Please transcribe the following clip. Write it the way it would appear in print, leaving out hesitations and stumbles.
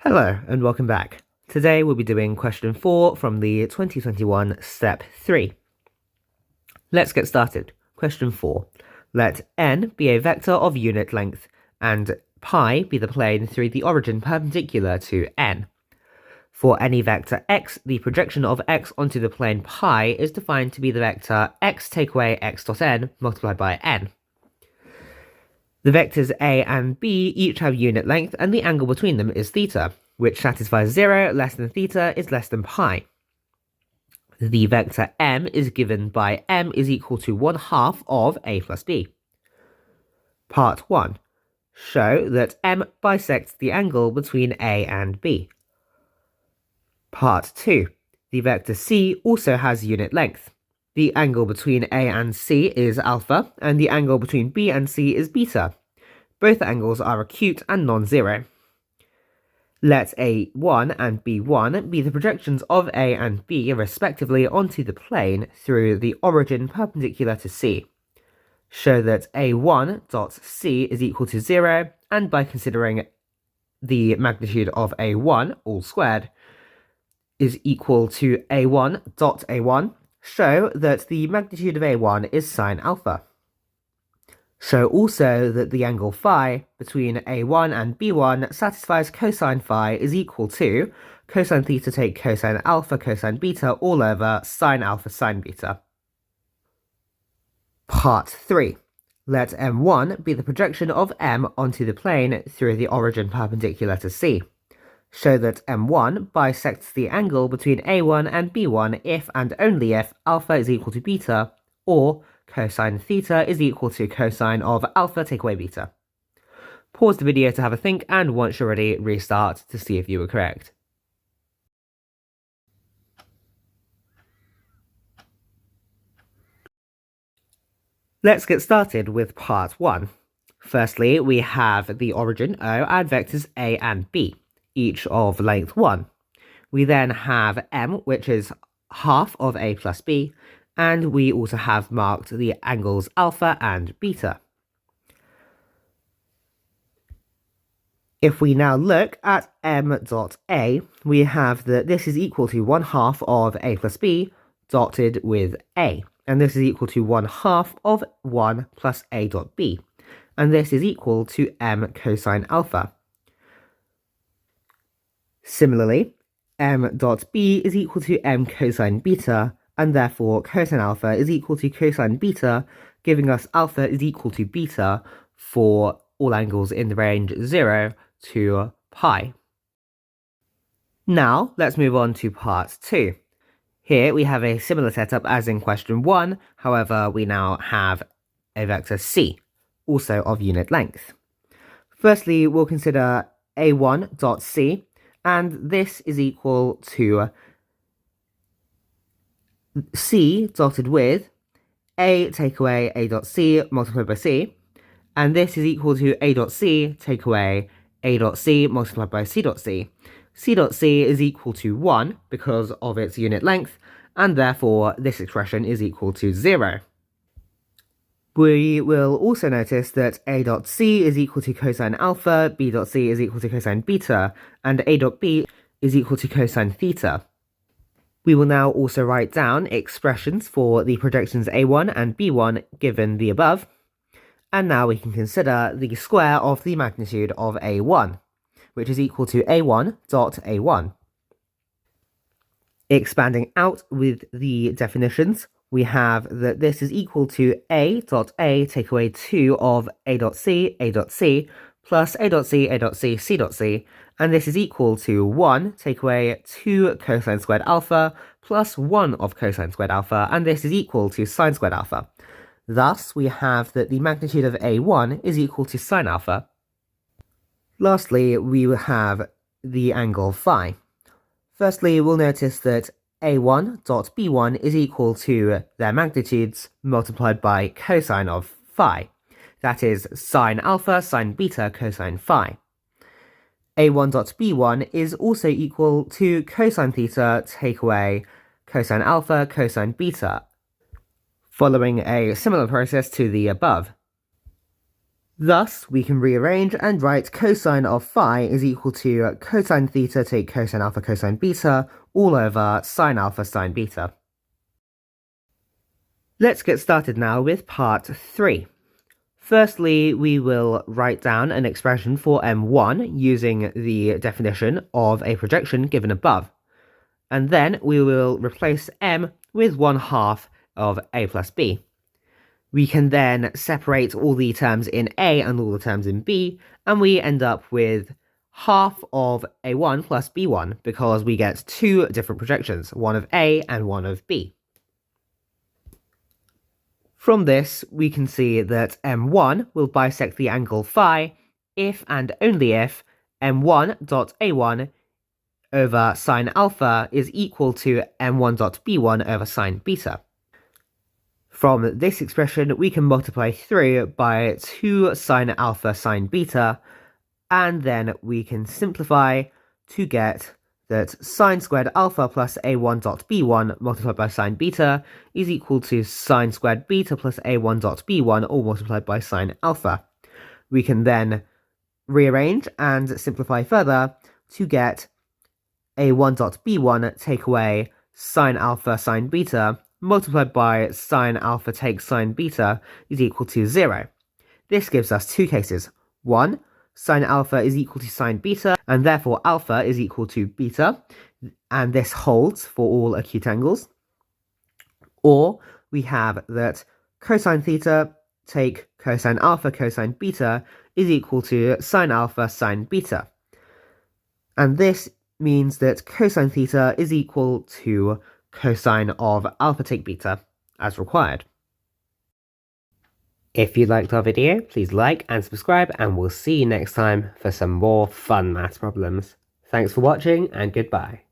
Hello and welcome back. Today we'll be doing question 4 from the 2021 step 3. Let's get started. Question 4. Let n be a vector of unit length and pi be the plane through the origin perpendicular to n. For any vector x, the projection of x onto the plane pi is defined to be the vector x take away x dot n multiplied by n. The vectors a and b each have unit length and the angle between them is theta, which satisfies 0 less than theta is less than pi. The vector m is given by m is equal to 1/2 of a plus b. Part 1. Show that m bisects the angle between a and b. Part 2. The vector c also has unit length. The angle between A and C is alpha, and the angle between B and C is beta. Both angles are acute and non-zero. Let A1 and B1 be the projections of A and B respectively onto the plane through the origin perpendicular to C. Show that A1 dot C is equal to 0, and by considering the magnitude of A1, all squared, is equal to A1 dot A1, show that the magnitude of A1 is sine alpha. Show also that the angle phi between A1 and B1 satisfies cosine phi is equal to cosine theta take cosine alpha cosine beta all over sine alpha sine beta. Part 3. Let M1 be the projection of M onto the plane through the origin perpendicular to C. Show that M1 bisects the angle between A1 and B1 if and only if alpha is equal to beta, or cosine theta is equal to cosine of alpha take away beta. Pause the video to have a think, and once you're ready, restart to see if you were correct. Let's get started with part 1. Firstly, we have the origin O and vectors A and B, each of length 1. We then have M, which is half of A plus B, and we also have marked the angles alpha and beta. If we now look at M dot A, we have that this is equal to 1/2 of A plus B dotted with A, and this is equal to 1/2 of 1 plus A dot B, and this is equal to M cosine alpha. Similarly, M dot B is equal to M cosine beta, and therefore cosine alpha is equal to cosine beta, giving us alpha is equal to beta for all angles in the range 0 to pi. Now, let's move on to part 2. Here we have a similar setup as in question 1, however we now have a vector c, also of unit length. Firstly, we'll consider a1 dot c, and this is equal to c dotted with a take away a dot c multiplied by c, and this is equal to a dot c take away a dot c multiplied by c dot c. C dot c is equal to 1 because of its unit length, and therefore this expression is equal to 0. We will also notice that a dot c is equal to cosine alpha, b dot c is equal to cosine beta, and a dot b is equal to cosine theta. We will now also write down expressions for the projections A1 and B1 given the above, and now we can consider the square of the magnitude of A1, which is equal to A1 dot A1. Expanding out with the definitions, we have that this is equal to A dot A take away 2 of A dot C plus A dot C, A dot C, C dot C, and this is equal to 1 take away 2 cosine squared alpha plus 1 of cosine squared alpha, and this is equal to sine squared alpha. Thus, we have that the magnitude of A1 is equal to sine alpha. Lastly, we will have the angle phi. Firstly, we'll notice that A1 dot B1 is equal to their magnitudes multiplied by cosine of phi. That is sine alpha, sine beta, cosine phi. A1 dot B1 is also equal to cosine theta take away cosine alpha, cosine beta, following a similar process to the above. Thus, we can rearrange and write cosine of phi is equal to cosine theta take cosine alpha cosine beta all over sine alpha sine beta. Let's get started now with part 3. Firstly, we will write down an expression for m1 using the definition of a projection given above. And then we will replace m with 1/2 of a plus b. We can then separate all the terms in a and all the terms in b, and we end up with half of a1 plus b1 because we get two different projections, one of a and one of b. From this, we can see that m1 will bisect the angle phi if and only if m1.a1 over sine alpha is equal to m1.b1 over sine beta. From this expression, we can multiply through by 2 sine alpha sine beta, and then we can simplify to get that sine squared alpha plus a1.b1 multiplied by sine beta is equal to sine squared beta plus a1.b1 all multiplied by sine alpha. We can then rearrange and simplify further to get a1.b1 take away sine alpha sine beta multiplied by sine alpha take sine beta is equal to 0. This gives us two cases. 1, sine alpha is equal to sine beta, and therefore alpha is equal to beta, and this holds for all acute angles. Or we have that cosine theta take cosine alpha cosine beta is equal to sine alpha sine beta. And this means that cosine theta is equal to cosine of alpha take beta, as required. If you liked our video, please like and subscribe, and we'll see you next time for some more fun maths problems. Thanks for watching, and goodbye.